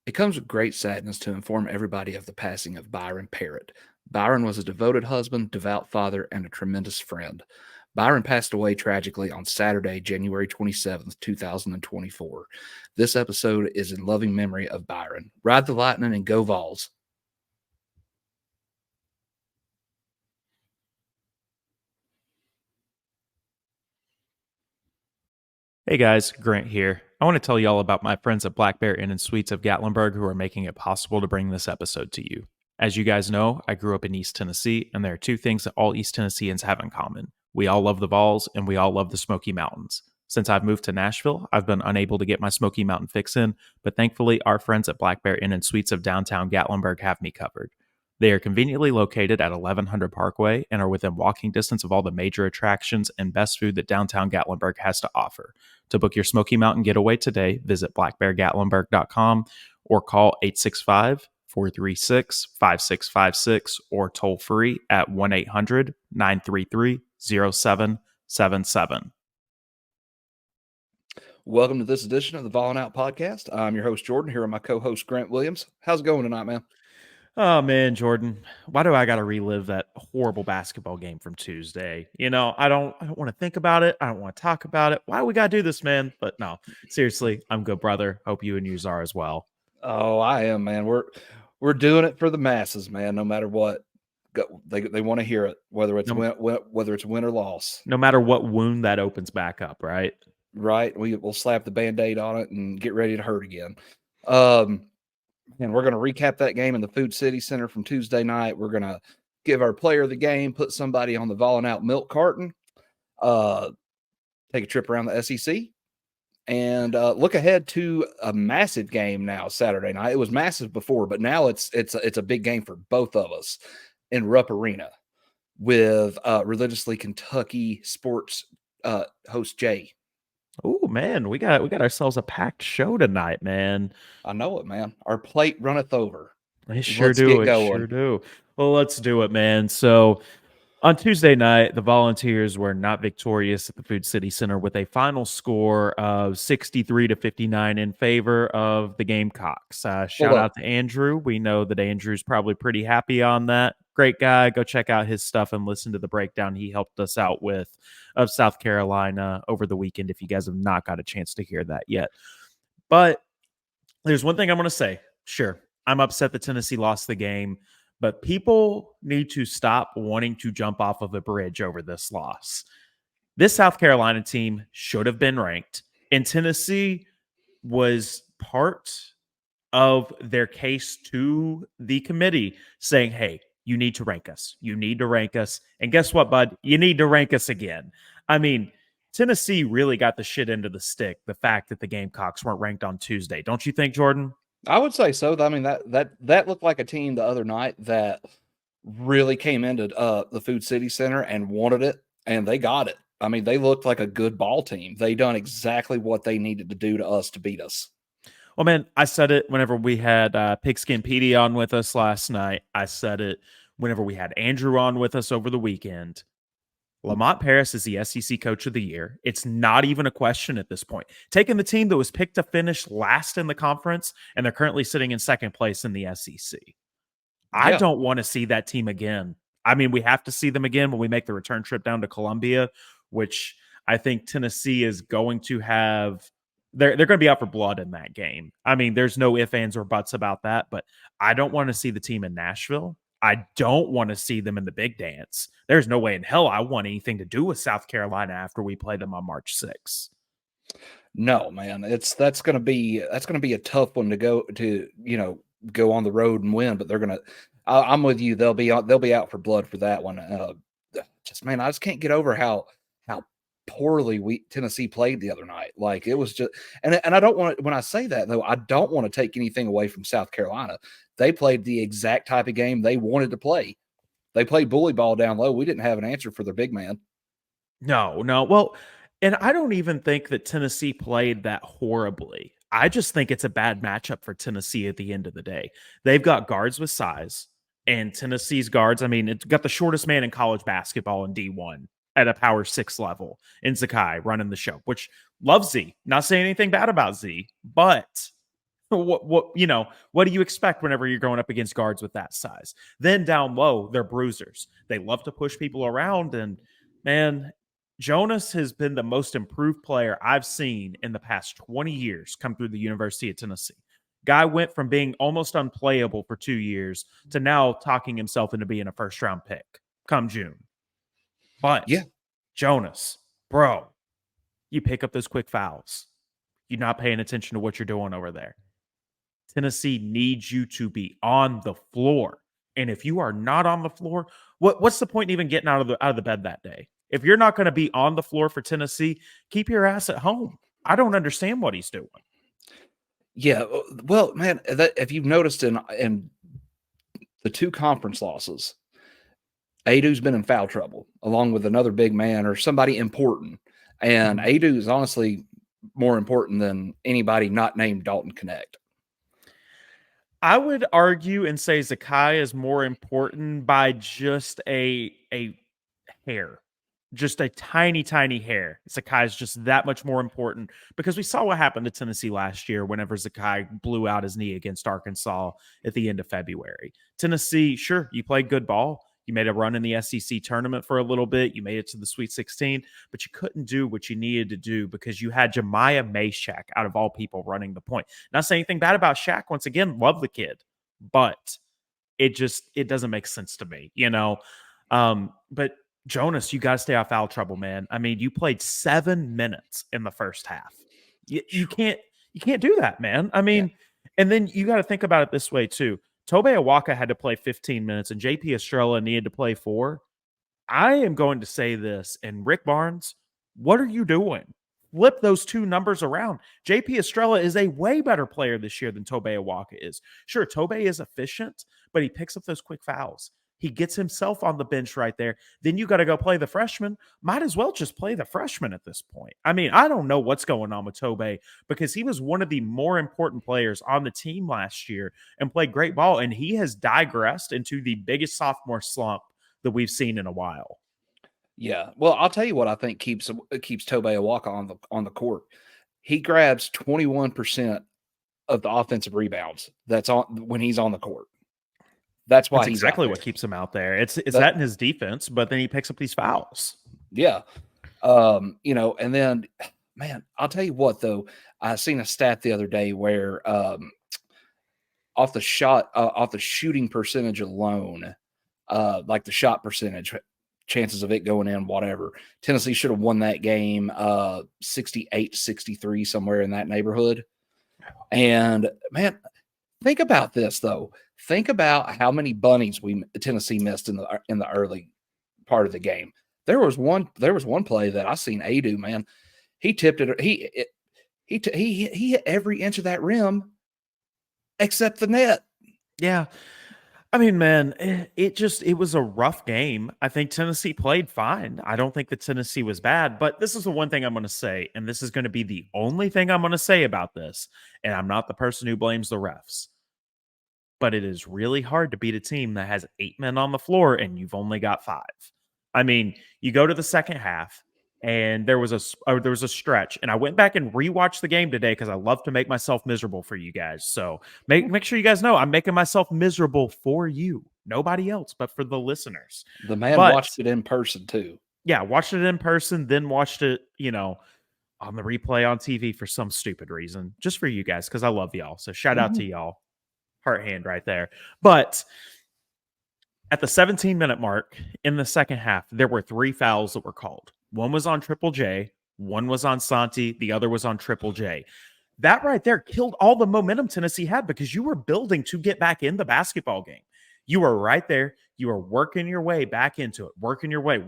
It comes with great sadness to inform everybody of the passing of Byron Parrott. Byron was a devoted husband, devout father, and a tremendous friend. Byron passed away tragically on Saturday, January 27th, 2024. This episode is in loving memory of Byron. Ride the Lightning and Go Vols. Hey guys, Grant here. I want to tell you all about my friends at Black Bear Inn and Suites of Gatlinburg who are making it possible to bring this episode to you. As you guys know, I grew up in East Tennessee, and there are two things that all East Tennesseans have in common. We all love the Vols, and we all love the Smoky Mountains. Since I've moved to Nashville, I've been unable to get my Smoky Mountain fix in, but thankfully, our friends at Black Bear Inn and Suites of downtown Gatlinburg have me covered. They are conveniently located at 1100 Parkway and are within walking distance of all the major attractions and best food that downtown Gatlinburg has to offer. To book your Smoky Mountain getaway today, visit blackbeargatlinburg.com or call 865 436 5656 or toll free at 1 800 933 0777. Welcome to this edition of the Volling Out Podcast. I'm your host, Jordan, here with my co host, Grant Williams. How's it going tonight, man? Oh man, Jordan, why do I got to relive that horrible basketball game from Tuesday? I don't want to think about it. I don't want to talk about it. Why we got to do this, man? But no, seriously, I'm good, brother. Hope you and yours are as well. Oh, I am, man. We're doing it for the masses, man. No matter what, they want to hear it, whether it's win or loss. No matter what wound that opens back up, right? Right. We'll slap the Band-Aid on it and get ready to hurt again. And we're going to recap that game in the Food City Center from Tuesday night. We're going to give our player of the game, put somebody on the Volling Out milk carton, take a trip around the SEC, and look ahead to a massive game now Saturday night. It was massive before, but now it's a big game for both of us in Rupp Arena with religiously Kentucky sports host Jay. Oh man, we got ourselves a packed show tonight, man. I know it, man. Our plate runneth over. Let's sure do. Well, let's do it, man. So on Tuesday night, the Volunteers were not victorious at the Food City Center with a final score of 63-59 in favor of the Gamecocks. Shout out to Andrew. We know that Andrew's probably pretty happy on that. Great guy. Go check out his stuff and listen to the breakdown he helped us out with of South Carolina over the weekend if you guys have not got a chance to hear that yet. But there's one thing I'm going to say. Sure, I'm upset that Tennessee lost the game. But people need to stop wanting to jump off of a bridge over this loss. This South Carolina team should have been ranked, and Tennessee was part of their case to the committee saying, hey, you need to rank us. You need to rank us. And guess what, bud? You need to rank us again. I mean, Tennessee really got the shit into the stick, the fact that the Gamecocks weren't ranked on Tuesday. Don't you think, Jordan? I would say so. I mean, that looked like a team the other night that really came into the Food City Center and wanted it, and they got it. I mean, they looked like a good ball team. They done exactly what they needed to do to us to beat us. Well, man, I said it whenever we had Pigskin Petey on with us last night. I said it whenever we had Andrew on with us over the weekend. Lamont Paris is the SEC Coach of the Year. It's not even a question at this point. Taking the team that was picked to finish last in the conference, and they're currently sitting in second place in the SEC. I don't want to see that team again. I mean, we have to see them again when we make the return trip down to Columbia, which I think Tennessee is going to have. They're going to be out for blood in that game. I mean, there's no ifs, ands, or buts about that, but I don't want to see the team in Nashville. I don't want to see them in the big dance. There's no way in hell I want anything to do with South Carolina after we play them on March 6th. No, man, that's going to be a tough one to go on the road and win. But they're going to. I'm with you. They'll be out for blood for that one. I just can't get over how poorly Tennessee played the other night. Like, it was just, and I don't want to, when I say that though, I don't want to take anything away from South Carolina. They played the exact type of game they wanted to play. They played bully ball down low. We didn't have an answer for their big man. No. Well, and I don't even think that Tennessee played that horribly. I just think it's a bad matchup for Tennessee at the end of the day. They've got guards with size, and Tennessee's guards, I mean, it's got the shortest man in college basketball in D1 at a power 6 level in Zakai running the show, which love Z. Not saying anything bad about Z, but what do you expect whenever you're going up against guards with that size? Then down low, they're bruisers. They love to push people around. And man, Jonas has been the most improved player I've seen in the past 20 years come through the University of Tennessee. Guy went from being almost unplayable for 2 years to now talking himself into being a first round pick come June. But Yeah, Jonas, bro, you pick up those quick fouls. You're not paying attention to what you're doing over there. Tennessee needs you to be on the floor. And if you are not on the floor, what's the point in even getting out of the bed that day? If you're not going to be on the floor for Tennessee, keep your ass at home. I don't understand what he's doing. Yeah, well, man, if you've noticed in the 2 conference losses, Adu's been in foul trouble along with another big man or somebody important. And Adu is honestly more important than anybody not named Dalton Connect. I would argue and say Zakai is more important by just a hair, just a tiny, tiny hair. Zakai is just that much more important because we saw what happened to Tennessee last year whenever Zakai blew out his knee against Arkansas at the end of February. Tennessee, sure, you played good ball. You made a run in the SEC tournament for a little bit. You made it to the Sweet 16, but you couldn't do what you needed to do because you had Jemiah Mashack, out of all people, running the point. Not saying anything bad about Shaq. Once again, love the kid, but it doesn't make sense to me, But Jonas, you got to stay off foul trouble, man. I mean, you played 7 minutes in the first half. You can't do that, man. I mean, and then you got to think about it this way too. Tobe Awaka had to play 15 minutes and JP Estrella needed to play 4. I am going to say this, and Rick Barnes, what are you doing? Flip those 2 numbers around. JP Estrella is a way better player this year than Tobe Awaka is. Sure, Tobe is efficient, but he picks up those quick fouls. He gets himself on the bench right there. Then you got to go play the freshman. Might as well just play the freshman at this point. I mean, I don't know what's going on with Tobe because he was one of the more important players on the team last year and played great ball. And he has digressed into the biggest sophomore slump that we've seen in a while. Yeah. Well, I'll tell you what I think keeps Tobe Awaka on the court. He grabs 21% of the offensive rebounds that's on when he's on the court. That's why he's exactly what keeps him out there. It's that in his defense, but then he picks up these fouls. Yeah. And then, man, I'll tell you what, though, I seen a stat the other day where off the shooting percentage alone, like the shot percentage, chances of it going in, whatever, Tennessee should have won that game 68-63, somewhere in that neighborhood. And, man, think about this, though. Think about how many bunnies Tennessee missed in the early part of the game. There was one play that I seen Adu, man. He tipped it. He hit every inch of that rim except the net. Yeah. I mean, man, it was a rough game. I think Tennessee played fine. I don't think that Tennessee was bad, but this is the one thing I'm going to say, and this is going to be the only thing I'm going to say about this, and I'm not the person who blames the refs. But it is really hard to beat a team that has 8 men on the floor and you've only got 5. I mean, you go to the second half and there was a stretch, and I went back and rewatched the game today because I love to make myself miserable for you guys. So make sure you guys know I'm making myself miserable for you, nobody else, but for the listeners. The man watched it in person too. Yeah, watched it in person, then watched it, on the replay on TV for some stupid reason, just for you guys because I love y'all. So shout out to y'all. Heart hand right there. But at the 17-minute mark in the second half, there were 3 fouls that were called. One was on Triple J, one was on Santi, the other was on Triple J. That right there killed all the momentum Tennessee had because you were building to get back in the basketball game. You were right there. You were working your way back into it, working your way.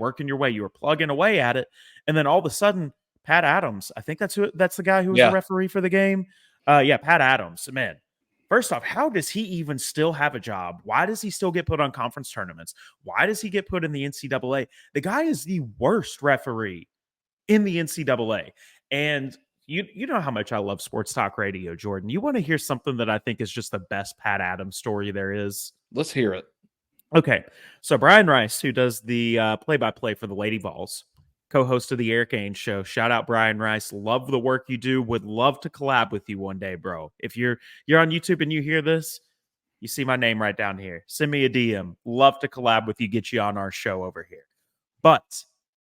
You were plugging away at it. And then all of a sudden, Pat Adams, I think that's the guy who was the referee for the game. Pat Adams, man. First off, how does he even still have a job? Why does he still get put on conference tournaments? Why does he get put in the NCAA? The guy is the worst referee in the NCAA. And you know how much I love sports talk radio, Jordan. You want to hear something that I think is just the best Pat Adams story there is? Let's hear it. Okay. So Brian Rice, who does the play-by-play for the Lady Vols, co-host of the Eric Ains Show. Shout out Brian Rice. Love the work you do. Would love to collab with you one day, bro. If you're on YouTube and you hear this, you see my name right down here. Send me a DM. Love to collab with you, get you on our show over here. But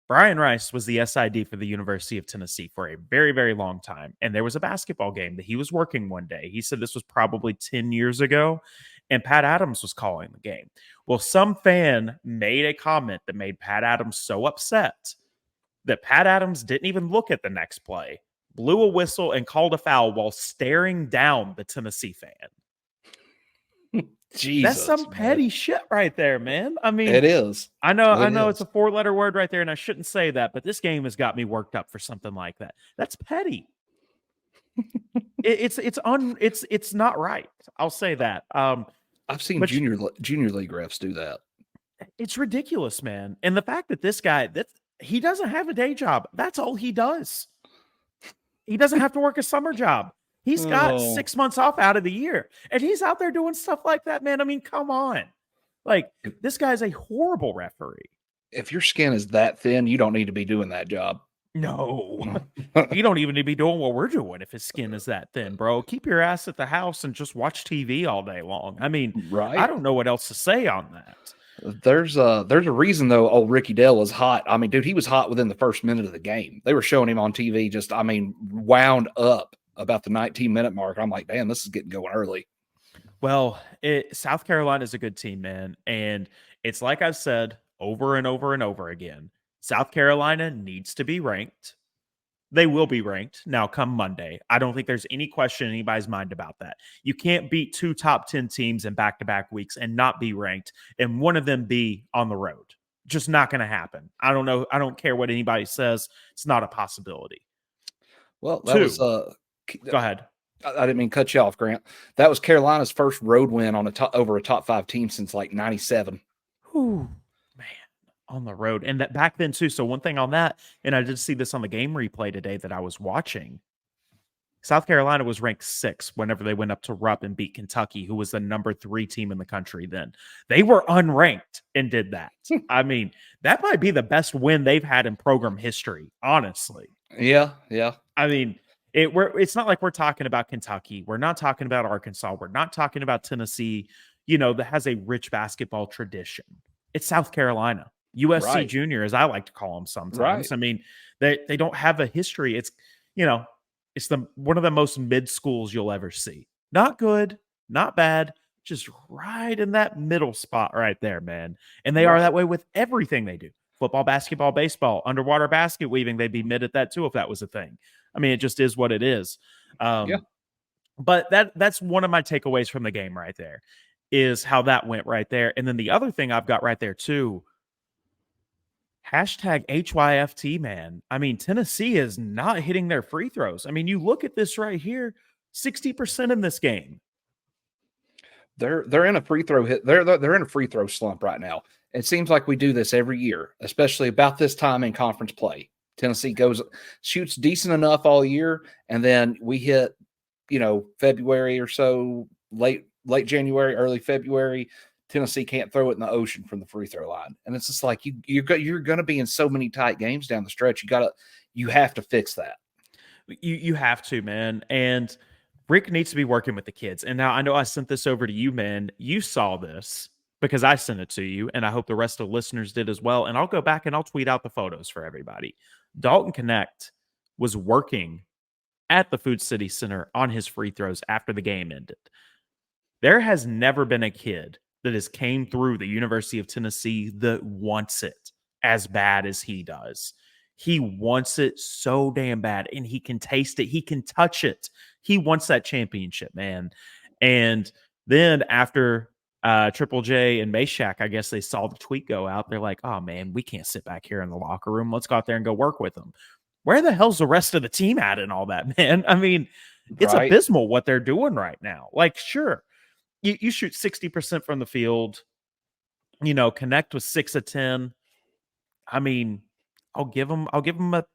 Brian Rice was the SID for the University of Tennessee for a very, very long time. And there was a basketball game that he was working one day. He said this was probably 10 years ago, and Pat Adams was calling the game. Well, some fan made a comment that made Pat Adams so upset that Pat Adams didn't even look at the next play, blew a whistle, and called a foul while staring down the Tennessee fan. Jesus, that's some petty shit right there, man. I mean, it is. I know it's a 4-letter word right there, and I shouldn't say that, but this game has got me worked up for something like that. That's petty. It's not right. I'll say that. I've seen junior league refs do that. It's ridiculous, man. And the fact that this guy he doesn't have a day job. That's all he does. He doesn't have to work a summer job. He's got 6 months off out of the year, and he's out there doing stuff like that, man. I mean, come on. Like, this guy's a horrible referee. If your skin is that thin, you don't need to be doing that job. No. You don't even need to be doing what we're doing if his skin is that thin, bro. Keep your ass at the house and just watch TV all day long. I mean, right? I don't know what else to say on that. There's a reason, though, old Ricky Dell was hot. I mean, dude, he was hot within the first minute of the game. They were showing him on TV just, I mean, wound up about the 19-minute mark. I'm like, damn, this is getting going early. Well, South Carolina is a good team, man. And it's like I've said over and over and over again, South Carolina needs to be ranked. They will be ranked now come Monday. I don't think there's any question in anybody's mind about that. You can't beat 2 top 10 teams in back-to-back weeks and not be ranked, and one of them be on the road. Just not going to happen. I don't know. I don't care what anybody says. It's not a possibility. Well, that was go ahead. I didn't mean to cut you off, Grant. That was Carolina's first road win on over a top 5 team since like 97. Ooh, man, on the road. And that back then too. So one thing on that, and I did see this on the game replay today that I was watching. South Carolina was ranked 6th whenever they went up to Rupp and beat Kentucky, who was the number 3 team in the country then. They were unranked and did that. I mean, that might be the best win they've had in program history, honestly. Yeah. I mean, it's not like we're talking about Kentucky. We're not talking about Arkansas. We're not talking about Tennessee, that has a rich basketball tradition. It's South Carolina. USC Junior, as I like to call them sometimes. Right. I mean, they don't have a history. It's, it's one of the most mid schools you'll ever see. Not good, not bad, just right in that middle spot right there, man. And they are that way with everything they do. Football, basketball, baseball, underwater basket weaving, they'd be mid at that too if that was a thing. I mean, it just is what it is. But that's one of my takeaways from the game right there is how that went right there. And then the other thing I've got right there too, hashtag HYFT, man. I mean, Tennessee is not hitting their free throws. I mean, you look at this right here, 60% in this game. They're in a free throw hit. They're in a free throw slump right now. It seems like we do this every year, especially about this time in conference play. Tennessee shoots decent enough all year, and then we hit, February or so, late January, early February. Tennessee can't throw it in the ocean from the free throw line, and it's just like you're going to be in so many tight games down the stretch. You have to fix that. You have to, man. And Rick needs to be working with the kids. And now I know I sent this over to you, man. You saw this because I sent it to you, and I hope the rest of the listeners did as well. And I'll go back and I'll tweet out the photos for everybody. Dalton Connect was working at the Food City Center on his free throws after the game ended. There has never been a kid that has came through the University of Tennessee that wants it as bad as he does. He wants it so damn bad, and he can taste it. He can touch it. He wants that championship, man. And then after Triple J and Meshack, I guess they saw the tweet go out. They're like, oh, man, we can't sit back here in the locker room. Let's go out there and go work with them. Where the hell's the rest of the team at and all that, man? I mean, it's abysmal what they're doing right now. Like, sure, you shoot 60% from the field, connect with 6 of 10. I mean, I'll give them a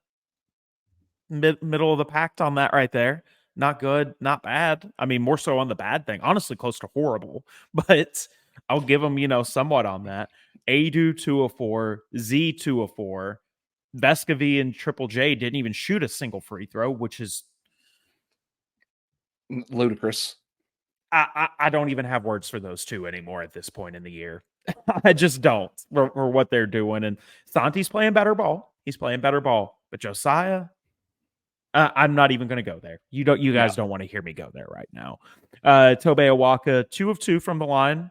middle of the pack on that right there. Not good, not bad. I mean, more so on the bad thing. Honestly, close to horrible. But I'll give them, somewhat on that. Adu 2 of 4, Z 2 of 4. Vescovy and Triple J didn't even shoot a single free throw, which is ludicrous. I don't even have words for those two anymore at this point in the year. I just don't for what they're doing. And Santi's playing better ball. He's playing better ball. But Josiah, I'm not even going to go there. You guys don't want to hear me go there right now. Tobe Awaka, 2 of 2 from the line.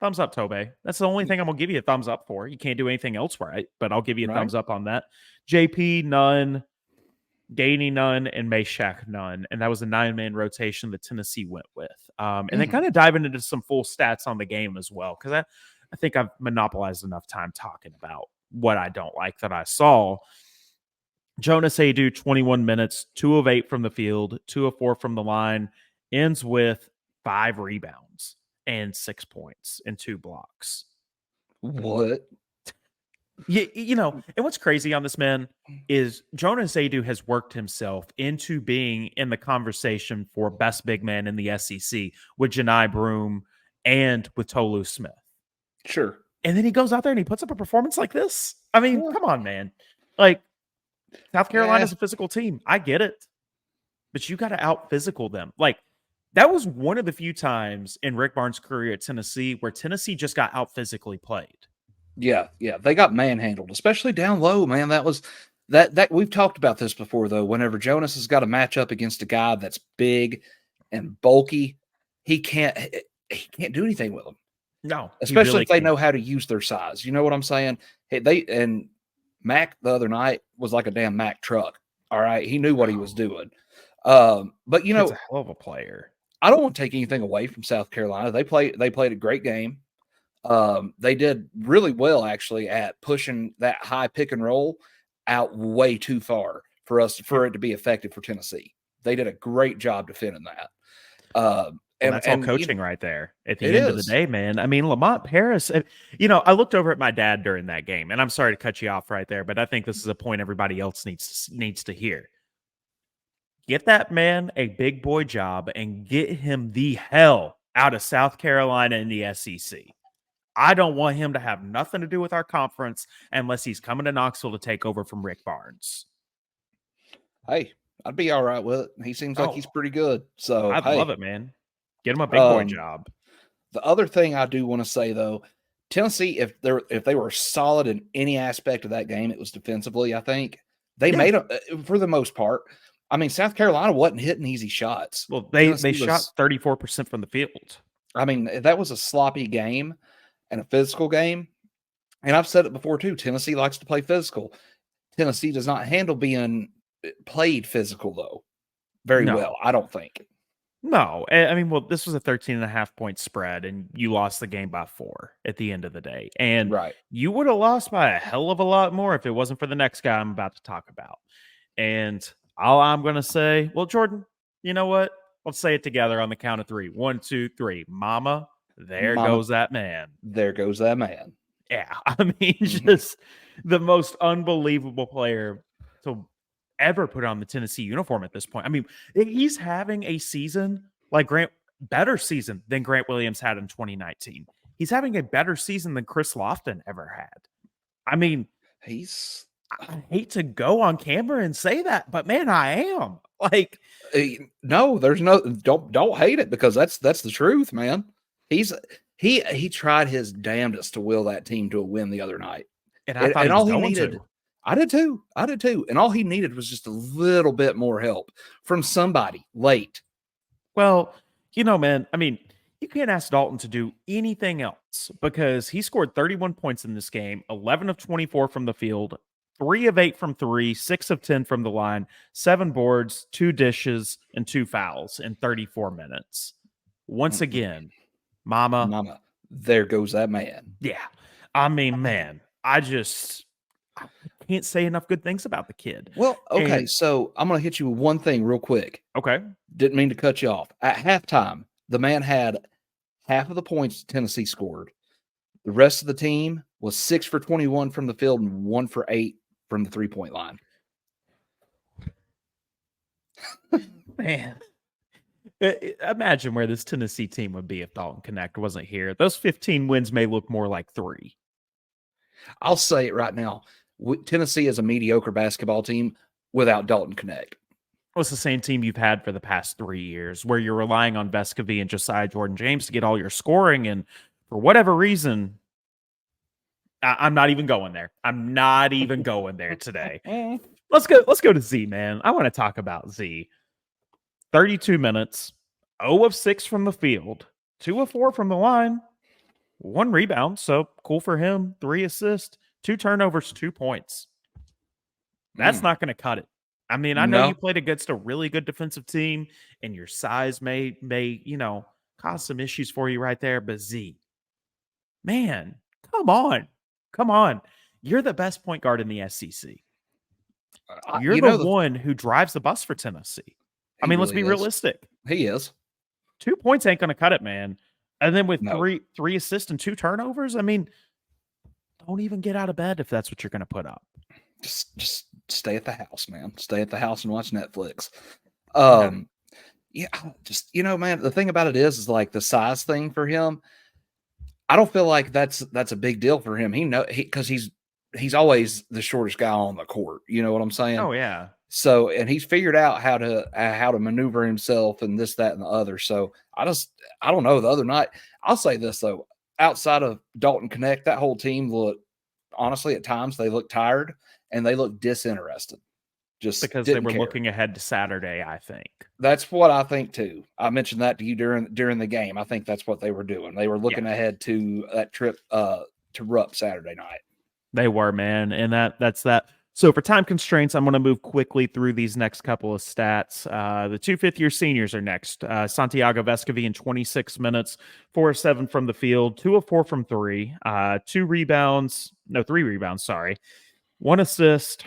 Thumbs up, Tobe. That's the only thing I'm going to give you a thumbs up for. You can't do anything else right, but I'll give you a thumbs up on that. JP, none. Daney, none. And Meshack, none. And that was a 9-man rotation that Tennessee went with. And then kind of diving into some full stats on the game as well, because I think I've monopolized enough time talking about what I don't like that I saw. Jonas Adu, 21 minutes, 2 of 8 from the field, 2 of 4 from the line, ends with 5 rebounds and 6 points and 2 blocks. What? You know, and what's crazy on this man is Jonas Adu has worked himself into being in the conversation for best big man in the SEC with Janai Broome and with Tolu Smith. Sure. And then he goes out there and he puts up a performance like this. I mean, come on, man. Like, South Carolina's a physical team. I get it. But you got to out-physical them. Like, that was one of the few times in Rick Barnes' career at Tennessee where Tennessee just got out-physically played. Yeah. They got manhandled, especially down low, man. That was that we've talked about this before, though. Whenever Jonas has got a matchup against a guy that's big and bulky, he can't do anything with them. No. Especially really if they know how to use their size. You know what I'm saying? And Mac the other night was like a damn Mac truck. All right. He knew what he was doing. But you know, he's a hell of a player. I don't want to take anything away from South Carolina. They played a great game. They did really well actually at pushing that high pick and roll out way too far for it to be effective for Tennessee. They did a great job defending that. And that's all coaching right there at the end of the day, man. I mean, Lamont Paris, you know, I looked over at my dad during that game, and I'm sorry to cut you off right there, but I think this is a point everybody else needs to hear. Get that man a big boy job and get him the hell out of South Carolina in the SEC. I don't want him to have nothing to do with our conference unless he's coming to Knoxville to take over from Rick Barnes. Hey, I'd be all right with it. He seems like he's pretty good. So I'd love it, man. Get him a big boy job. The other thing I do want to say, though, Tennessee, if they were solid in any aspect of that game, it was defensively. I think they made them for the most part. I mean, South Carolina wasn't hitting easy shots. Well, they shot 34% from the field. I mean, that was a sloppy game and a physical game. And I've said it before too. Tennessee likes to play physical. Tennessee does not handle being played physical though very well. I don't think. No, I mean, well, this was a 13.5-point spread, and you lost the game by 4 at the end of the day. And you would have lost by a hell of a lot more if it wasn't for the next guy I'm about to talk about. And all I'm going to say, well, Jordan, you know what? Let's say it together on the count of 3. 1, 2, 3. Mama, there goes that man. There goes that man. Yeah, I mean, just the most unbelievable player to ever put on the Tennessee uniform at this point. I mean, he's having a season like better season than Grant Williams had in 2019. He's having a better season than Chris Lofton ever had. I mean, I hate to go on camera and say that, but man, I am. Like, no, there's no, don't hate it, because that's the truth, man. He tried his damnedest to will that team to a win the other night. And I thought and all he needed to. I did too. And all he needed was just a little bit more help from somebody late. Well, you know, man, I mean, you can't ask Dalton to do anything else because he scored 31 points in this game, 11 of 24 from the field, 3 of 8 from 3, 6 of 10 from the line, 7 boards, 2 dishes, and 2 fouls in 34 minutes. Once again, Mama, there goes that man. Yeah. I mean, man, I can't say enough good things about the kid. Well, okay, so I'm going to hit you with one thing real quick. Okay. Didn't mean to cut you off. At halftime, the man had half of the points Tennessee scored. The rest of the team was 6 for 21 from the field and 1 for 8 from the 3-point line. Man. Imagine where this Tennessee team would be if Dalton Connect wasn't here. Those 15 wins may look more like 3. I'll say it right now. Tennessee is a mediocre basketball team without Dalton Connect. Well, it's the same team you've had for the past 3 years, where you're relying on Vescovy and Josiah Jordan-James to get all your scoring, and for whatever reason, I'm not even going there. I'm not even going there today. Let's go to Z, man. I want to talk about Z. 32 minutes, 0 of 6 from the field, 2 of 4 from the line, 1 rebound, so cool for him, 3 assists, 2 turnovers, 2 points. That's not going to cut it. I mean, I know you played against a really good defensive team, and your size may cause some issues for you right there, but Z, man, come on. You're the best point guard in the SEC. You're the one who drives the bus for Tennessee. I mean, let's be realistic. He is. 2 points ain't going to cut it, man. And then with three assists and 2 turnovers, I mean, don't even get out of bed if that's what you're going to put up. Just stay at the house, man. Stay at the house and watch Netflix. Just man, the thing about it is like the size thing for him. I don't feel like that's a big deal for him. Because he's always the shortest guy on the court. You know what I'm saying? Oh yeah. So, and he's figured out how to maneuver himself and this, that, and the other. So I don't know. The other night, I'll say this though, outside of Dalton Connect, that whole team looked, honestly, at times they looked tired and they looked disinterested. Just because they were looking ahead to Saturday, I think. That's what I think too. I mentioned that to you during the game. I think that's what they were doing. They were looking ahead to that trip to Rupp Saturday night. They were, man, and that's that. So for time constraints, I'm going to move quickly through these next couple of stats. The 2 fifth-year seniors are next. Santiago Vescovy in 26 minutes, 4 of 7 from the field, 2 of 4 from 3, 3 rebounds, 1 assist,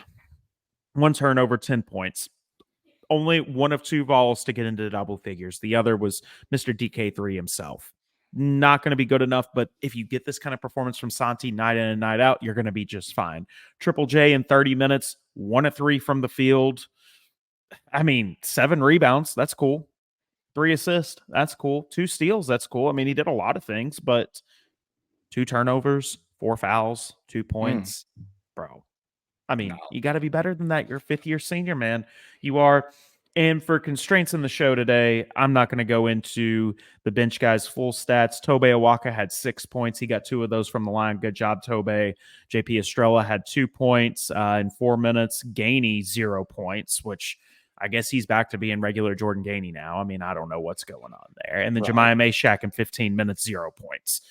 1 turnover, 10 points. Only 1 of 2 Vols to get into double figures. The other was Mr. DK3 himself. Not going to be good enough, but if you get this kind of performance from Santi night in and night out, you're going to be just fine. Triple J in 30 minutes, 1 of 3 from the field. I mean, 7 rebounds. That's cool. 3 assists. That's cool. 2 steals. That's cool. I mean, he did a lot of things, but 2 turnovers, 4 fouls, 2 points. Bro. I mean, you got to be better than that. You're a 5th-year senior, man. You are. And for constraints in the show today, I'm not going to go into the bench guys' full stats. Tobe Awaka had 6 points. He got 2 of those from the line. Good job, Tobe. JP Estrella had 2 points in 4 minutes. Gainey, 0 points, which I guess he's back to being regular Jordan Gainey now. I mean, I don't know what's going on there. And then Jemiah Meshack in 15 minutes, 0 points.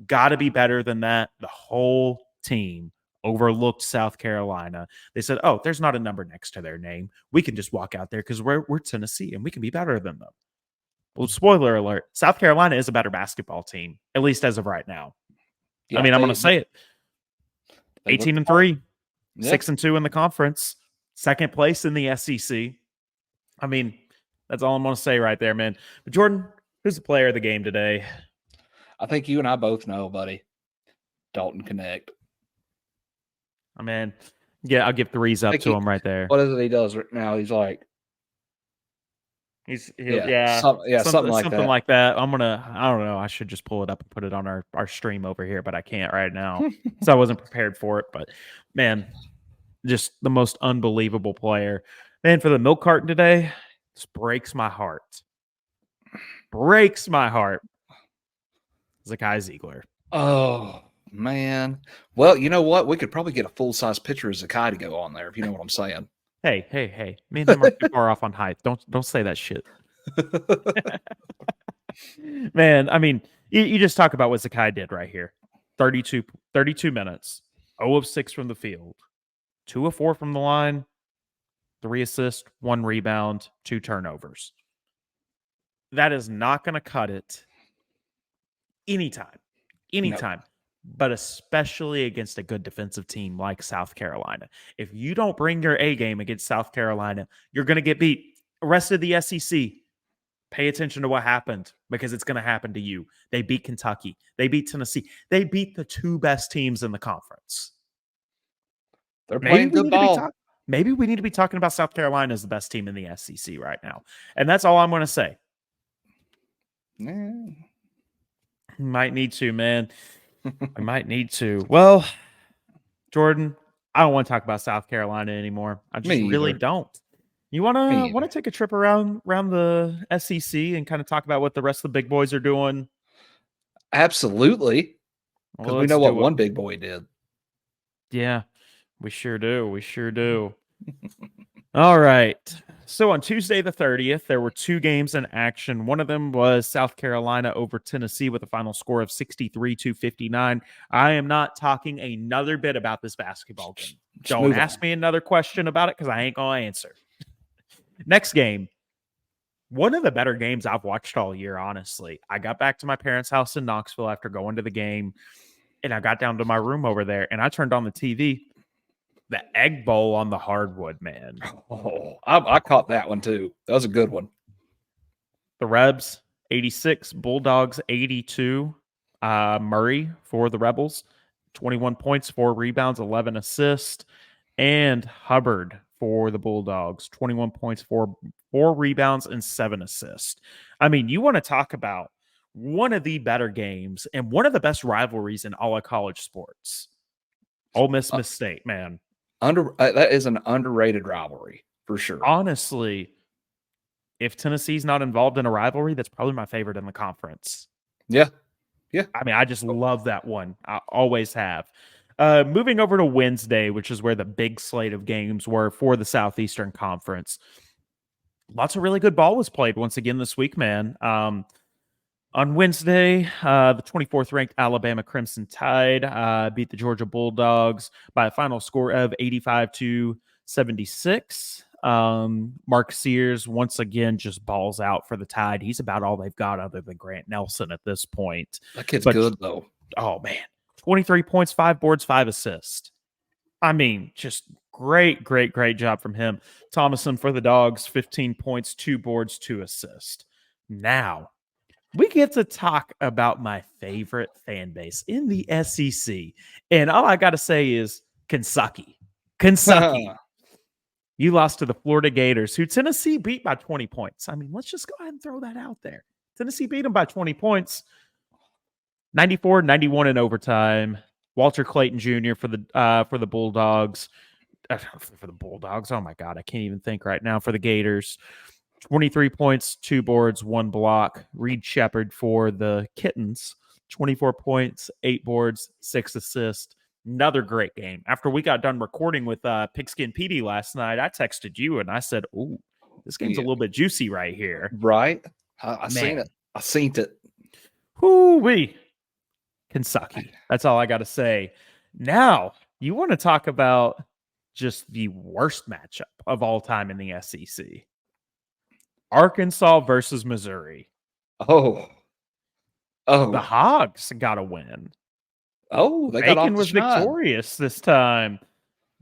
Got to be better than that. The whole team overlooked South Carolina. They said, oh, there's not a number next to their name. We can just walk out there because we're Tennessee and we can be better than them. Well, spoiler alert, South Carolina is a better basketball team, at least as of right now. Yeah, I mean, I'm going to say it. 18-3, 6-2 in the conference, 2nd place in the SEC. I mean, that's all I'm going to say right there, man. But Jordan, who's the player of the game today? I think you and I both know, buddy. Dalton Connect. I mean, yeah, I'll give 3s up to him right there. What is it he does now? He's like, something like that. Something like that. I don't know. I should just pull it up and put it on our stream over here, but I can't right now. So I wasn't prepared for it. But man, just the most unbelievable player. Man, for the milk carton today, this breaks my heart. Breaks my heart. Zakai Ziegler. Oh. Man, well, you know what? We could probably get a full-size picture of Zakai to go on there, if you know what I'm saying. Hey! Me and him are too far off on height. Don't say that shit. Man, I mean, you just talk about what Zakai did right here. 32 minutes, 0 of 6 from the field, 2 of 4 from the line, 3 assists, 1 rebound, 2 turnovers. That is not going to cut it anytime. No. But especially against a good defensive team like South Carolina. If you don't bring your A game against South Carolina, you're going to get beat. The rest of the SEC, pay attention to what happened because it's going to happen to you. They beat Kentucky. They beat Tennessee. They beat the 2 best teams in the conference. They're playing good ball. Maybe we need to be talking about South Carolina as the best team in the SEC right now. And that's all I'm going to say. Might need to, man. I might need to. Well, Jordan, I don't want to talk about South Carolina anymore. I just Me really either. don't. You Me wanna either. take a trip around the SEC and kind of talk about what the rest of the big boys are doing? Absolutely. Because Well, we let's know what do it. one big boy did. Yeah, we sure do. We sure do. All right. So on Tuesday the 30th, there were two games in action. One of them was South Carolina over Tennessee with a final score of 63-59. I am not talking another bit about this basketball game. Just Don't move ask on. me another question about it because I ain't going to answer. Next game, one of the better games I've watched all year, honestly. I got back to my parents' house in Knoxville after going to the game, and I got down to my room over there, and I turned on the TV. The Egg Bowl on the hardwood, man. Oh, I caught that one too. That was a good one. The Rebs, 86. Bulldogs, 82. Murray for the Rebels, 21 points, 4 rebounds, 11 assists. And Hubbard for the Bulldogs, 21 points, 4 rebounds, and 7 assists. I mean, you want to talk about one of the better games and one of the best rivalries in all of college sports. Ole Miss, Miss State, man. That is an underrated rivalry for sure. Honestly, if Tennessee's not involved in a rivalry, that's probably my favorite in the conference. Yeah. Yeah. I mean, I just love that one. I always have. Moving over to Wednesday, which is where the big slate of games were for the Southeastern Conference. Lots of really good ball was played once again this week, man. On Wednesday, the 24th ranked Alabama Crimson Tide beat the Georgia Bulldogs by a final score of 85-76. Mark Sears once again just balls out for the Tide. He's about all they've got other than Grant Nelson at this point. That kid's good though. Oh man, 23 points, 5 boards, 5 assists. I mean, just great job from him. Thomason for the Dogs, 15 points, 2 boards, 2 assists. Now we get to talk about my favorite fan base in the SEC. And all I got to say is Kentucky. You lost to the Florida Gators, who Tennessee beat by 20 points. I mean, let's just go ahead and throw that out there. Tennessee beat them by 20 points, 94-91 in overtime. Walter Clayton Jr. for the Bulldogs. For the Bulldogs, oh my God, I can't even think right now. For the Gators, 23 points, 2 boards, 1 block. Reed Shepard for the Kittens, 24 points, 8 boards, 6 assists. Another great game. After we got done recording with Pigskin PD last night, I texted you and I said, "Ooh, this game's a little bit juicy right here." Right? I seen it. I seen it. Whoo-wee. Kentucky. That's all I got to say. Now, you want to talk about just the worst matchup of all time in the SEC. Arkansas versus Missouri. Oh. The Hogs got a win. Oh, they got off the was shine. Victorious this time,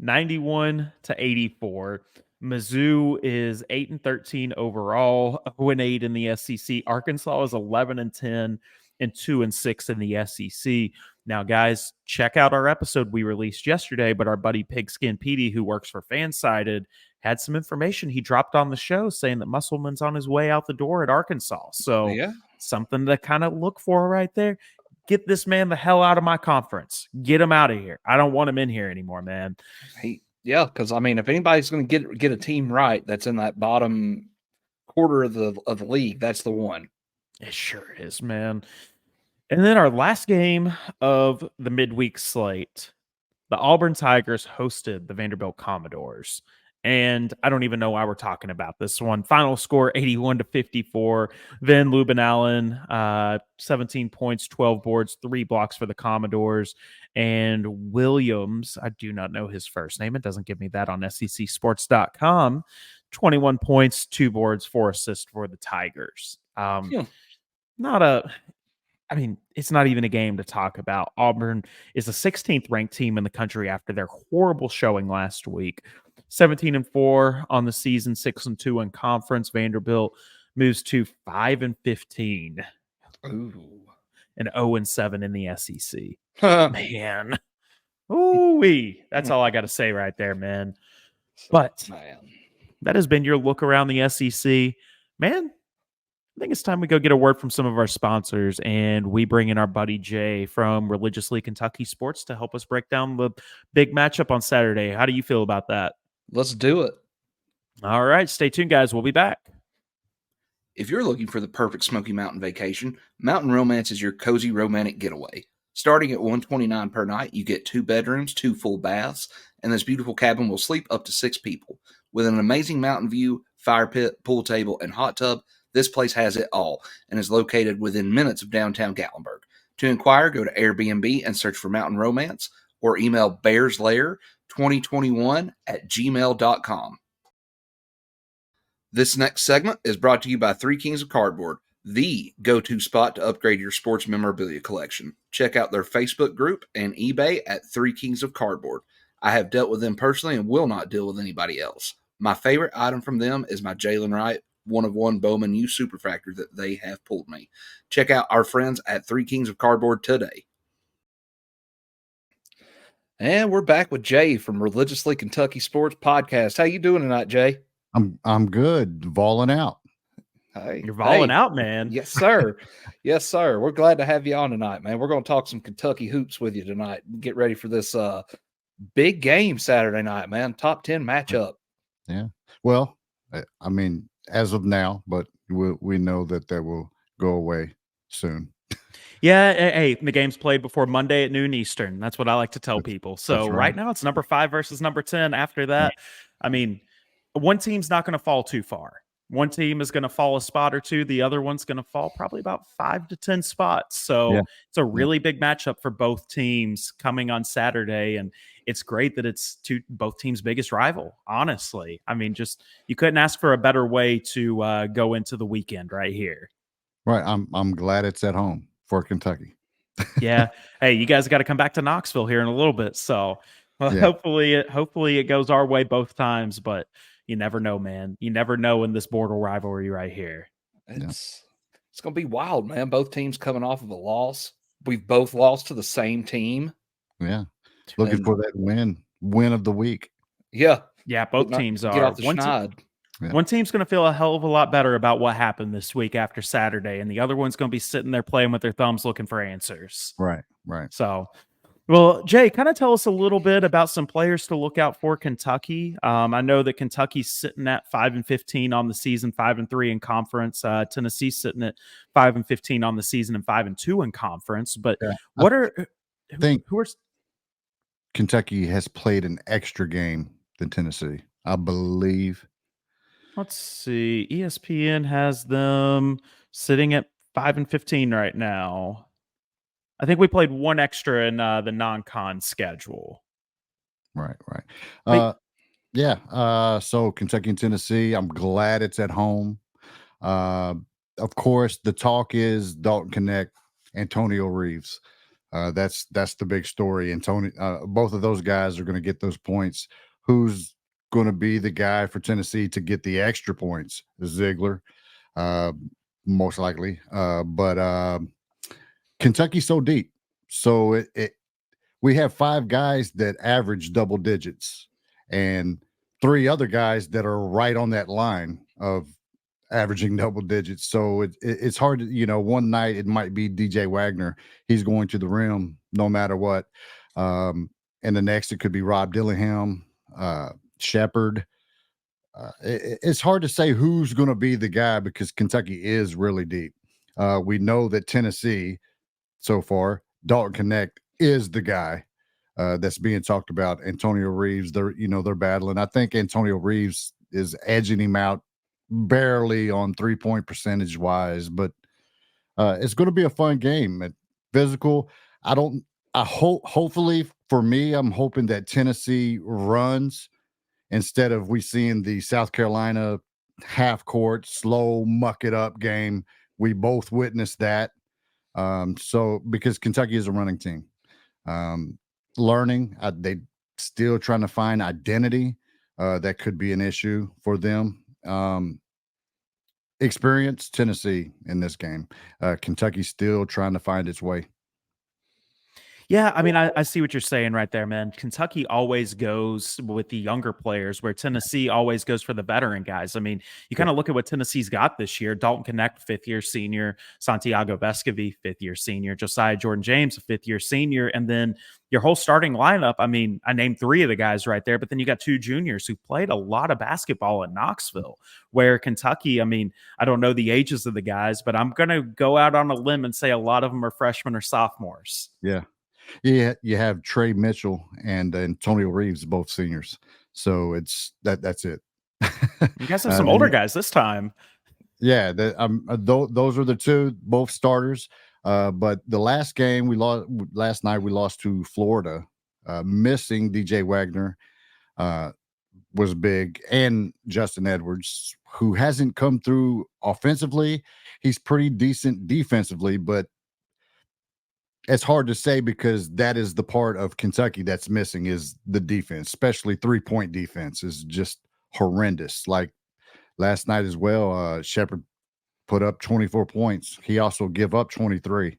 91-84. Mizzou is 8-13 overall, 0-8 in the SEC. Arkansas is 11-10 and 2-6 in the SEC. Now, guys, check out our episode we released yesterday, but our buddy Pigskin Petey, who works for Fansided, had some information he dropped on the show saying that Musselman's on his way out the door at Arkansas. So something to kind of look for right there. Get this man the hell out of my conference. Get him out of here. I don't want him in here anymore, man. Because I mean, if anybody's going to get a team right that's in that bottom quarter of the league, that's the one. It sure is, man. And then our last game of the midweek slate, the Auburn Tigers hosted the Vanderbilt Commodores. And I don't even know why we're talking about this one. Final score 81-54. Then Lubin Allen, 17 points, 12 boards, 3 blocks for the Commodores. And Williams, I do not know his first name. It doesn't give me that on SECsports.com. 21 points, 2 boards, 4 assists for the Tigers. It's not even a game to talk about. Auburn is the 16th ranked team in the country after their horrible showing last week. 17-4 on the season, 6-2 in conference. Vanderbilt moves to 5-15. Ooh. And 0-7 in the SEC. Man. Ooh-wee. That's all I got to say right there, man. But that has been your look around the SEC. Man, I think it's time we go get a word from some of our sponsors, and we bring in our buddy Jay from Religiously Kentucky Sports to help us break down the big matchup on Saturday. How do you feel about that? Let's do it. All right, stay tuned, guys. We'll be back. If you're looking for the perfect Smoky Mountain vacation, Mountain Romance is your cozy romantic getaway. Starting at $129 per night, you get 2 bedrooms, 2 full baths, and this beautiful cabin will sleep up to 6 people. With an amazing mountain view, fire pit, pool table, and hot tub, this place has it all and is located within minutes of downtown Gatlinburg. To inquire, go to Airbnb and search for Mountain Romance or email bearslair2021@gmail.com. This next segment is brought to you by Three Kings of Cardboard, the go-to spot to upgrade your sports memorabilia collection. Check out their Facebook group and eBay at Three Kings of Cardboard. I have dealt with them personally and will not deal with anybody else. My favorite item from them is my Jalen Wright 1-of-1 Bowman U Superfractor that they have pulled me. Check out our friends at Three Kings of Cardboard today. And we're back with Jay from Religiously Kentucky Sports Podcast. How you doing tonight, Jay? I'm good. Volling out. Hey, you're volling out, man. Yes, sir. Yes, sir. We're glad to have you on tonight, man. We're going to talk some Kentucky hoops with you tonight. Get ready for this big game Saturday night, man. Top 10 matchup. Yeah. Well, I mean, as of now, but we know that will go away soon. Yeah, hey, the game's played before Monday at noon Eastern. That's what I like to tell people. So right now it's number 5 versus number 10. After that, I mean, one team's not going to fall too far. One team is going to fall a spot or two. The other one's going to fall probably about 5 to 10 spots. So it's a really big matchup for both teams coming on Saturday. And it's great that it's both teams' biggest rival, honestly. I mean, just you couldn't ask for a better way to go into the weekend right here. Right. I'm glad it's at home for Kentucky. Yeah. Hey, you guys got to come back to Knoxville here in a little bit. So hopefully it goes our way both times, but you never know, man. You never know in this border rivalry right here. It's going to be wild, man. Both teams coming off of a loss. We've both lost to the same team. Yeah. Looking for that win of the week. Yeah. Yeah, both teams are. Get off the schneid. One team's going to feel a hell of a lot better about what happened this week after Saturday, and the other one's going to be sitting there playing with their thumbs looking for answers. Right. So, well, Jay, kind of tell us a little bit about some players to look out for Kentucky. I know that Kentucky's sitting at 5-15 on the season, 5-3 in conference. Tennessee's sitting at 5-15 on the season and 5-2 in conference. But who are Kentucky has played an extra game than Tennessee, I believe. Let's see. ESPN has them sitting at 5-15 right now. I think we played one extra in the non-con schedule. Right. So Kentucky and Tennessee, I'm glad it's at home. Of course, the talk is Dalton Connect, Antonio Reeves. That's the big story. Both of those guys are going to get those points. Who's going to be the guy for Tennessee to get the extra points? Ziegler, most likely. But Kentucky's so deep. So we have 5 guys that average double digits and 3 other guys that are right on that line of averaging double digits. So it's hard to, one night it might be DJ Wagner. He's going to the rim no matter what. And the next it could be Rob Dillingham, Shepard. It's hard to say who's going to be the guy because Kentucky is really deep. We know that Tennessee so far, Dalton Connect is the guy that's being talked about. Antonio Reeves, they're battling. I think Antonio Reeves is edging him out barely on 3-point percentage wise, but it's going to be a fun game. Physical. Hopefully for me, I'm hoping that Tennessee runs instead of we seeing the South Carolina half court, slow, muck it up game. We both witnessed that. So because Kentucky is a running team, learning, they still trying to find identity. That could be an issue for them. Experience Tennessee in this game. Kentucky still trying to find its way. Yeah, I mean, I see what you're saying right there, man. Kentucky always goes with the younger players, where Tennessee always goes for the veteran guys. I mean, you kind of look at what Tennessee's got this year. Dalton Connect, fifth-year senior. Santiago Vescovi, fifth-year senior. Josiah Jordan-James, a fifth-year senior. And then your whole starting lineup, I mean, I named three of the guys right there, but then you got two juniors who played a lot of basketball at Knoxville, where Kentucky, I mean, I don't know the ages of the guys, but I'm going to go out on a limb and say a lot of them are freshmen or sophomores. Yeah. Yeah, you have Trey Mitchell and Antonio Reeves, both seniors. So that's it. You guys have some older guys this time. Yeah, those are the two, both starters. But the last game last night we lost to Florida. Missing DJ Wagner was big, and Justin Edwards, who hasn't come through offensively. He's pretty decent defensively, but it's hard to say because that is the part of Kentucky that's missing is the defense, especially 3-point defense is just horrendous. Like last night as well, Shepherd put up 24 points. He also give up 23.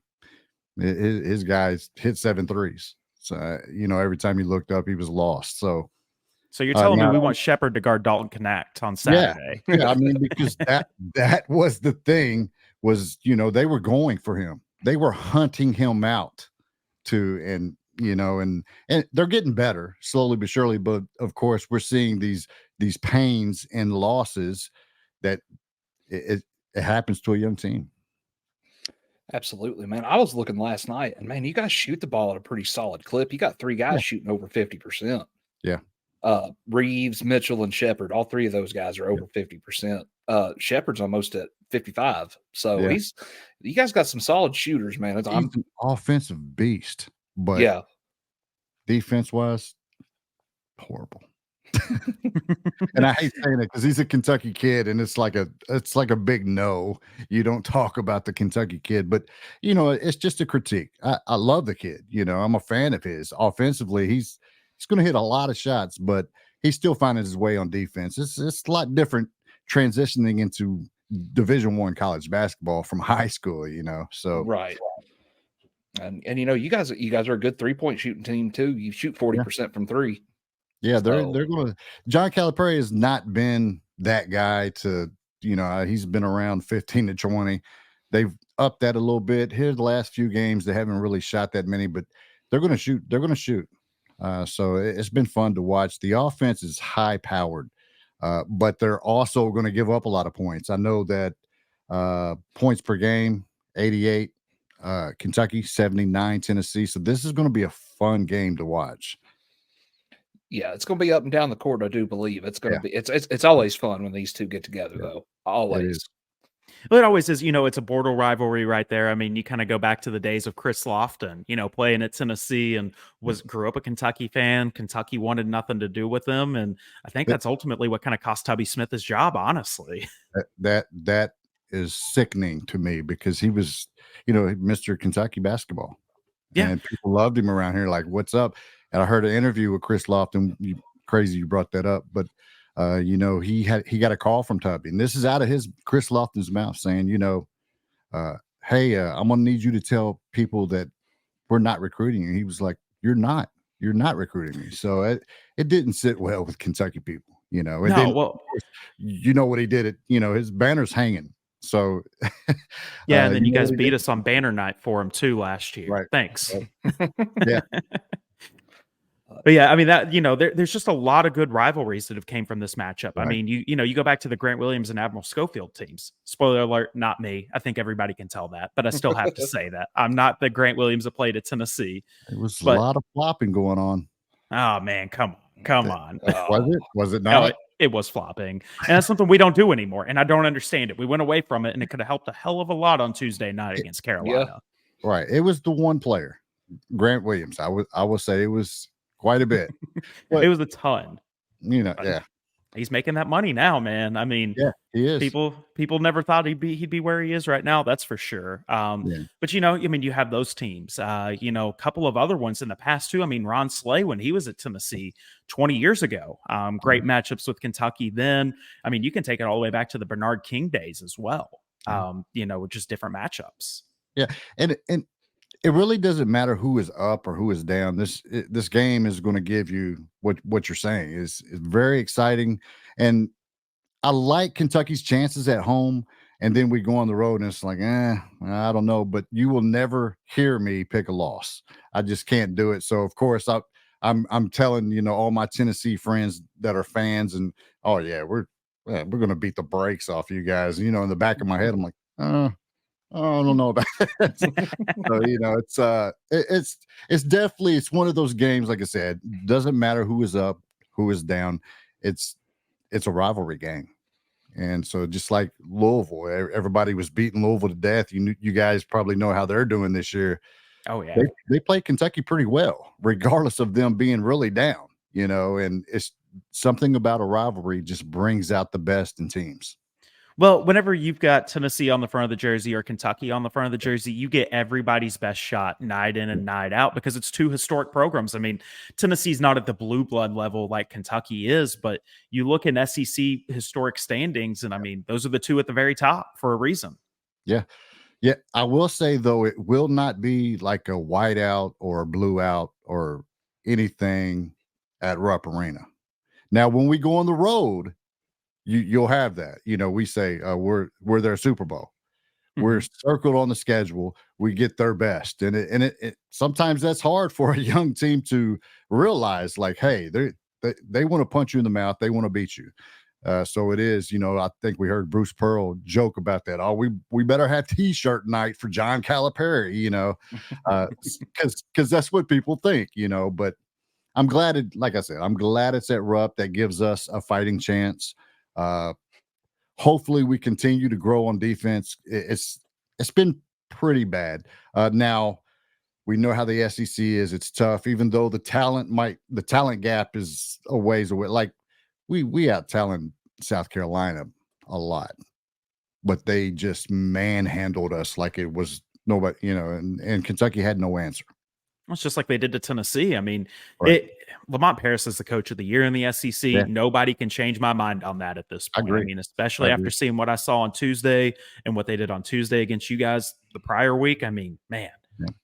His guys hit 7 threes. So, every time he looked up, he was lost. So you're telling me we want Shepherd to guard Dalton Connect on Saturday? Yeah, I mean, because that was the thing was, they were going for him. They were hunting him out and they're getting better slowly but surely. But of course, we're seeing these pains and losses that it happens to a young team. Absolutely, man. I was looking last night, and man, you guys shoot the ball at a pretty solid clip. You got three guys shooting over 50%. Yeah. Reeves, Mitchell, and Shepherd. All three of those guys are over 50%. Shepherd's almost at 55. So you guys got some solid shooters, man. He's an offensive beast, but defense wise, horrible. And I hate saying it because he's a Kentucky kid, and it's like a big no. You don't talk about the Kentucky kid, but it's just a critique. I love the kid. I'm a fan of his. Offensively, he's going to hit a lot of shots, but he's still finding his way on defense. It's a lot different transitioning into Division I college basketball from high school. So right. And you guys are a good 3-point shooting team too. You shoot 40% from three. Yeah, they're going to. John Calipari has not been that guy to, he's been around 15 to 20. They've upped that a little bit. Here, the last few games, they haven't really shot that many, but they're going to shoot. They're going to shoot. So it's been fun to watch. The offense is high powered, but they're also going to give up a lot of points. I know that points per game, 88, Kentucky, 79, Tennessee. So this is going to be a fun game to watch. Yeah, it's going to be up and down the court. I do believe it's going to be. It's always fun when these two get together, though. Always. Well, it always is. It's a border rivalry right there. I mean, you kind of go back to the days of Chris Lofton, playing at Tennessee and grew up a Kentucky fan. Kentucky wanted nothing to do with him, and I think that's ultimately what kind of cost Tubby Smith his job. Honestly, that is sickening to me because he was, Mr. Kentucky basketball. Yeah, and people loved him around here. Like, what's up? And I heard an interview with Chris Lofton. Crazy you brought that up, but he got a call from Tubby, and this is out of Chris Lofton's mouth saying, hey, I'm gonna need you to tell people that we're not recruiting you. He was like, you're not recruiting me. So it didn't sit well with Kentucky people, And then, of course, what he did. His banner's hanging. So yeah, and then you guys beat us on banner night for him too last year. Right. Thanks. Yeah. But yeah, I mean that there's just a lot of good rivalries that have came from this matchup. Right. I mean, you go back to the Grant Williams and Admiral Schofield teams. Spoiler alert, not me. I think everybody can tell that, but I still have to say that I'm not the Grant Williams that played at Tennessee. There was a lot of flopping going on. Oh man, come on. Was it not? No, it was flopping, and that's something we don't do anymore. And I don't understand it. We went away from it, and it could have helped a hell of a lot on Tuesday night against Carolina. Yeah. Right. It was the one player, Grant Williams. I will say it was quite a bit. It was a ton. Yeah. He's making that money now, man. I mean, yeah, he is. People never thought he'd be where he is right now. That's for sure. But you have those teams. A couple of other ones in the past too. I mean, Ron Slay when he was at Tennessee 20 years ago. Great matchups with Kentucky. Then, I mean, you can take it all the way back to the Bernard King days as well. With just different matchups. Yeah, and it really doesn't matter who is up or who is down. This game is going to give you what you're saying is very exciting, and I like Kentucky's chances at home. And then we go on the road and it's like, I don't know, but you will never hear me pick a loss. I just can't do it. So of course I'm telling all my Tennessee friends that are fans, and oh yeah, we're gonna beat the brakes off you guys. In the back of my head, I'm like, I don't know about that. So, it's definitely one of those games. Like I said, doesn't matter who is up, who is down. It's a rivalry game. And so just like Louisville, everybody was beating Louisville to death. You guys probably know how they're doing this year. Oh yeah. They play Kentucky pretty well, regardless of them being really down, and it's something about a rivalry just brings out the best in teams. Well, whenever you've got Tennessee on the front of the jersey or Kentucky on the front of the jersey, you get everybody's best shot night in and night out because it's two historic programs. I mean, Tennessee's not at the blue blood level like Kentucky is, but you look in SEC historic standings, and I mean, those are the two at the very top for a reason. Yeah. Yeah. I will say, though, it will not be like a whiteout or a blue out or anything at Rupp Arena. Now, when we go on the road, you'll have that. We say we're their Super Bowl. We're circled on the schedule. We get their best, and it sometimes that's hard for a young team to realize. Like, hey, they want to punch you in the mouth. They want to beat you. So it is. I think we heard Bruce Pearl joke about that. Oh, we better have T-shirt night for John Calipari. Because that's what people think. But I'm glad like I said, I'm glad it's at Rupp. That gives us a fighting chance. Hopefully we continue to grow on defense. It's been pretty bad. Now we know how the SEC is. It's tough, even though the talent gap is a ways away. Like we out talent South Carolina a lot, but they just manhandled us like it was nobody, and Kentucky had no answer. It's just like they did to Tennessee. I mean, Right. Lamont Paris is the coach of the year in the SEC. Yeah. Nobody can change my mind on that at this point. I I mean, especially after seeing what I saw on Tuesday and what they did on Tuesday against you guys the prior week. I mean, man,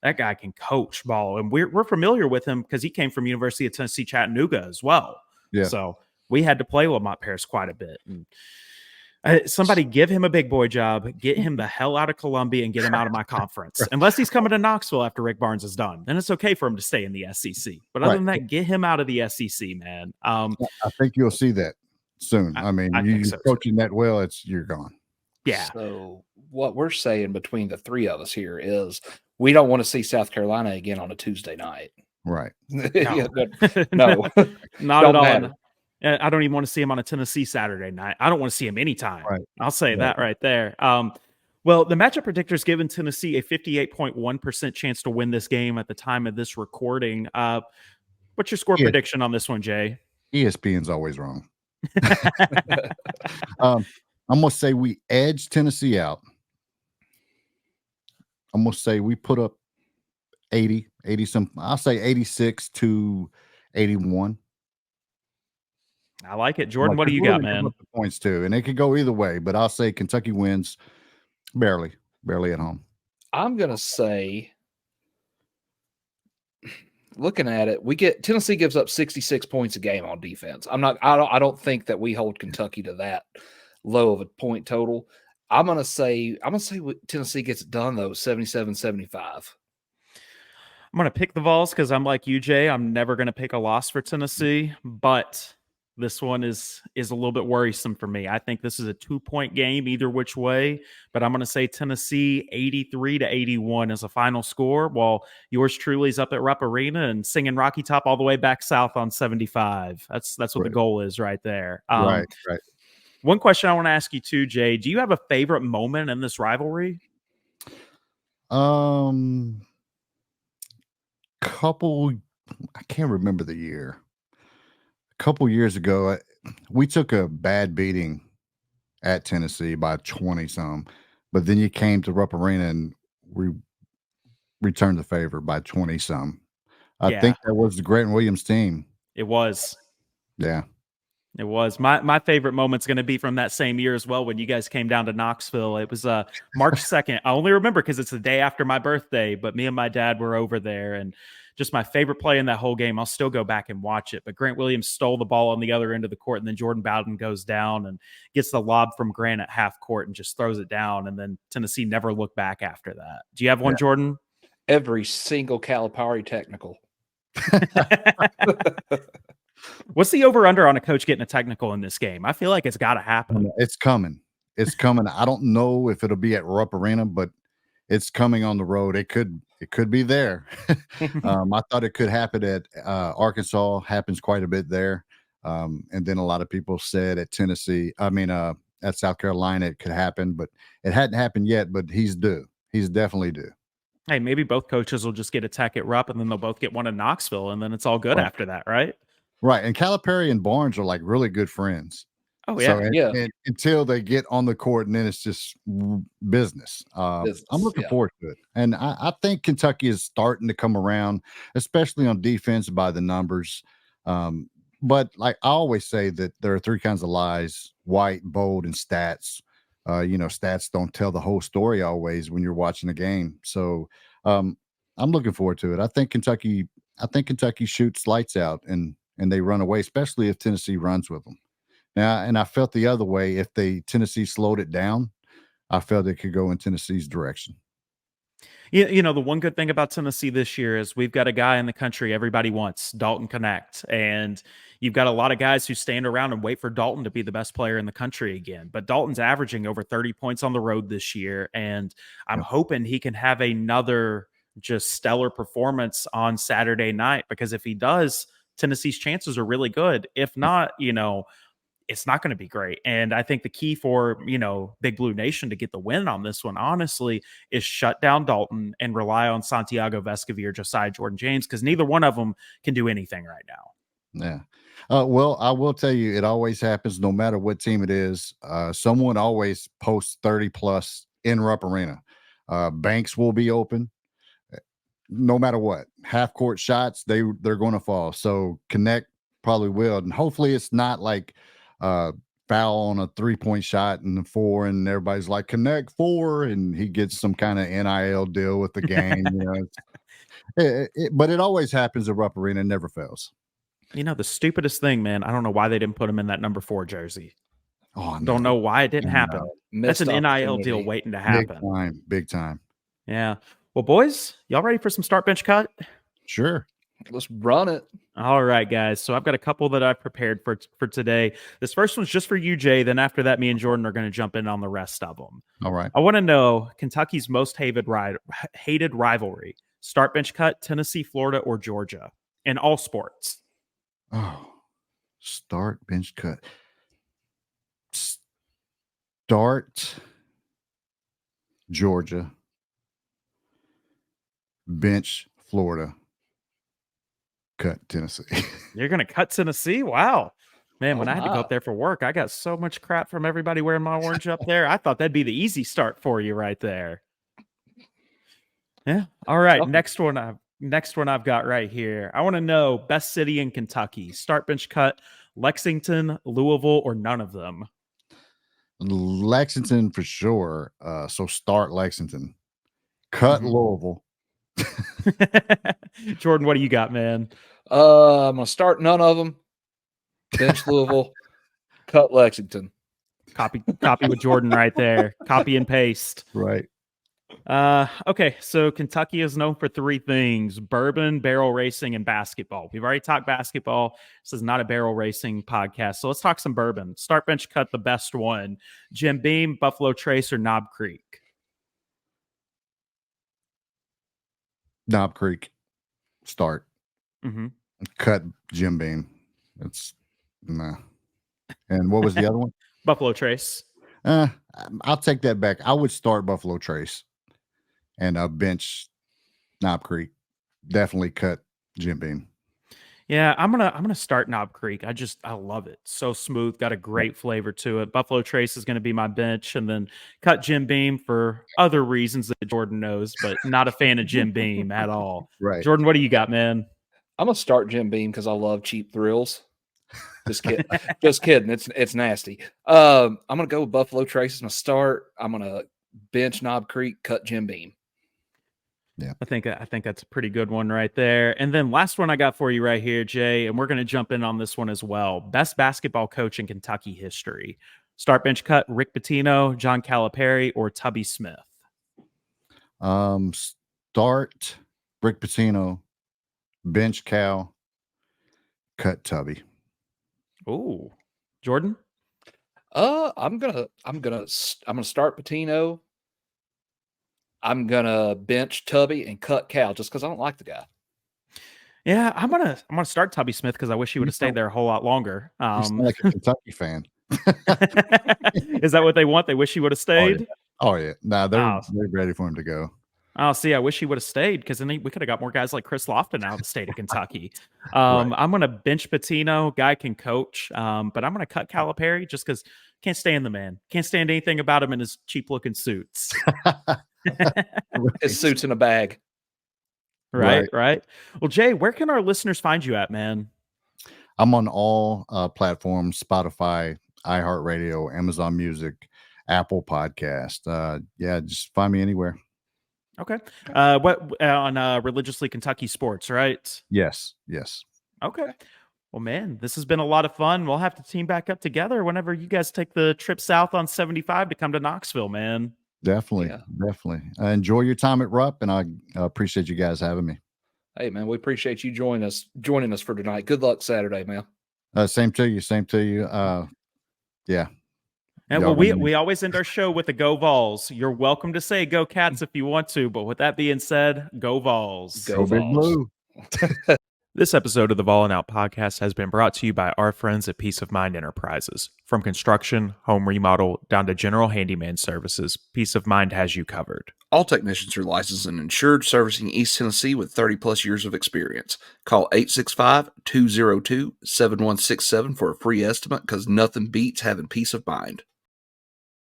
that guy can coach ball. And we're familiar with him because he came from University of Tennessee, Chattanooga as well. Yeah. So we had to play Lamont Paris quite a bit. And somebody give him a big boy job, get him the hell out of Columbia and get him out of my conference. Unless he's coming to Knoxville after Rick Barnes is done, then it's okay for him to stay in the SEC. But other than that, get him out of the SEC, man. I think you'll see that soon. I mean, you're coaching that well, you're gone. Yeah. So what we're saying between the three of us here is we don't want to see South Carolina again on a Tuesday night. Right. No, not at all. I don't even want to see him on a Tennessee Saturday night. I don't want to see him anytime. Right. I'll say that right there. Well, the matchup predictor's given Tennessee a 58.1% chance to win this game at the time of this recording. What's your score prediction on this one, Jay? ESPN's always wrong. I'm going to say we edge Tennessee out. I'm going to say we put up 80 some. I'll say 86-81. I like it. Jordan, what do you got, man? Points too, and it could go either way, but I'll say Kentucky wins barely at home. I'm going to say, looking at it, Tennessee gives up 66 points a game on defense. I don't think that we hold Kentucky to that low of a point total. I'm going to say Tennessee gets it done though, 77-75. I'm going to pick the Vols because I'm like you, Jay. I'm never going to pick a loss for Tennessee, but this one is a little bit worrisome for me. I think this is a 2-point game either which way, but I'm going to say Tennessee 83-81 as a final score, while yours truly is up at Rupp Arena and singing Rocky Top all the way back south on 75. That's what the goal is right there. Right. One question I want to ask you too, Jay. Do you have a favorite moment in this rivalry? Couple, I can't remember the year. Couple years ago, we took a bad beating at Tennessee by 20 some, but then you came to Rupp Arena and we returned the favor by 20 some. I think that was the Grant Williams team. It was. Yeah. It was. My favorite moment's going to be from that same year as well when you guys came down to Knoxville. It was March 2nd. I only remember because it's the day after my birthday, but me and my dad were over there, and just my favorite play in that whole game. I'll still go back and watch it. But Grant Williams stole the ball on the other end of the court, and then Jordan Bowden goes down and gets the lob from Grant at half court and just throws it down. And then Tennessee never looked back after that. Do you have one, Jordan? Every single Calipari technical. What's the over-under on a coach getting a technical in this game? I feel like it's got to happen. It's coming. It's coming. I don't know if it'll be at Rupp Arena, but it's coming on the road. It could be there. I thought it could happen at Arkansas. Happens quite a bit there. And then a lot of people said at Tennessee, at South Carolina, it could happen, but it hadn't happened yet, but he's due. He's definitely due. Hey, maybe both coaches will just get a tech at Rupp, and then they'll both get one in Knoxville, and then it's all good after that, right? Right. And Calipari and Barnes are like really good friends. Oh, yeah. So, and until they get on the court, and then it's just business. I'm looking forward to it. And I think Kentucky is starting to come around, especially on defense by the numbers. But like I always say that there are three kinds of lies: white, bold, and stats. Stats don't tell the whole story always when you're watching a game. So I'm looking forward to it. I think Kentucky shoots lights out and they run away, especially if Tennessee runs with them. Now, and I felt the other way. If Tennessee slowed it down, I felt it could go in Tennessee's direction. The one good thing about Tennessee this year is we've got a guy in the country everybody wants, Dalton Connect. And you've got a lot of guys who stand around and wait for Dalton to be the best player in the country again. But Dalton's averaging over 30 points on the road this year. And I'm hoping he can have another just stellar performance on Saturday night, because if he does, Tennessee's chances are really good. If not, it's not going to be great. And I think the key for, Big Blue Nation to get the win on this one, honestly, is shut down Dalton and rely on Santiago Vescovi, Josiah Jordan James, because neither one of them can do anything right now. Yeah. Well, I will tell you, it always happens no matter what team it is. Someone always posts 30 plus in Rupp Arena. Banks will be open no matter what. Half court shots, they're going to fall. So Connect probably will. And hopefully it's not like foul on a 3-point shot and the 4, and everybody's like, Connect 4, and he gets some kind of NIL deal with the game. But it always happens at Rupp Arena and never fails. The stupidest thing, man, I don't know why they didn't put him in that number 4 jersey. Oh, no. Don't know why it didn't happen. That's an NIL deal waiting to happen. Big time. Yeah. Well, boys, y'all ready for some start bench cut? Sure. Let's run it. All right, guys. So I've got a couple that I've prepared for today. This first one's just for you, Jay. Then after that, me and Jordan are going to jump in on the rest of them. All right. I want to know Kentucky's most hated rivalry. Start bench cut, Tennessee, Florida, or Georgia in all sports. Oh, start bench cut. Start Georgia. Bench Florida. Cut Tennessee. You're going to cut Tennessee? Wow. Man, when I had to go up there for work, I got so much crap from everybody wearing my orange up there. I thought that'd be the easy start for you right there. Yeah. All right. Next one I've got right here. I want to know best city in Kentucky. Start bench cut, Lexington, Louisville, or none of them? Lexington for sure. So start Lexington. Cut Louisville. Jordan, what do you got, man? I'm gonna start none of them. Bench Louisville, cut Lexington. Copy with Jordan right there. Copy and paste. Right. Okay, so Kentucky is known for 3 things: bourbon, barrel racing, and basketball. We've already talked basketball. This is not a barrel racing podcast, so let's talk some bourbon. Start bench cut, the best one: Jim Beam, Buffalo Trace, or Knob Creek? Knob Creek. Start. Cut Jim Beam. It's nah. And what was the other one? Buffalo Trace. I'll take that back. I would start Buffalo Trace and bench Knob Creek. Definitely cut Jim Beam. Yeah, I'm gonna start Knob Creek. I love it. So smooth, got a great flavor to it. Buffalo Trace is gonna be my bench, and then cut Jim Beam for other reasons that Jordan knows, but not a fan of Jim Beam at all. Right. Jordan, what do you got, man? I'm gonna start Jim Beam because I love cheap thrills. Just kidding. Just kidding. It's nasty. I'm gonna go with Buffalo Trace as my start. I'm gonna bench Knob Creek, cut Jim Beam. Yeah, I think that's a pretty good one right there. And then last one I got for you right here, Jay, and we're going to jump in on this one as well. Best basketball coach in Kentucky history. Start, bench, cut, Rick Pitino, John Calipari, or Tubby Smith. Start Rick Pitino, bench Cal, cut Tubby. Ooh, Jordan. I'm gonna start Pitino. I'm gonna bench Tubby and cut Cal just because I don't like the guy. Yeah, I'm gonna start Tubby Smith because I wish he would have stayed there a whole lot longer. You sound like a Kentucky fan. Is that what they want? They wish he would have stayed. Oh yeah. Nah, they're ready for him to go. Oh, see, I wish he would have stayed because then we could have got more guys like Chris Lofton out of the state of Kentucky. Right. I'm going to bench Pitino. Guy can coach, but I'm going to cut Calipari just because can't stand the man. Can't stand anything about him in his cheap-looking suits. His suits in a bag. Right. Well, Jay, where can our listeners find you at, man? I'm on all platforms: Spotify, iHeartRadio, Amazon Music, Apple Podcast. Yeah, just find me anywhere. Okay. What on Religiously Kentucky Sports, right? Yes. Okay. Well, man, this has been a lot of fun. We'll have to team back up together whenever you guys take the trip south on 75 to come to Knoxville, man. Definitely. Enjoy your time at Rupp, and I appreciate you guys having me. Hey, man, we appreciate you joining us for tonight. Good luck Saturday, man. Same to you. Yeah. And well, we always end our show with the Go Vols. You're welcome to say Go Cats if you want to, but with that being said, Go Vols. Go Big Blue. This episode of the Ballin' Out podcast has been brought to you by our friends at Peace of Mind Enterprises. From construction, home remodel, down to general handyman services, Peace of Mind has you covered. All technicians are licensed and insured, servicing East Tennessee with 30-plus years of experience. Call 865-202-7167 for a free estimate because nothing beats having peace of mind.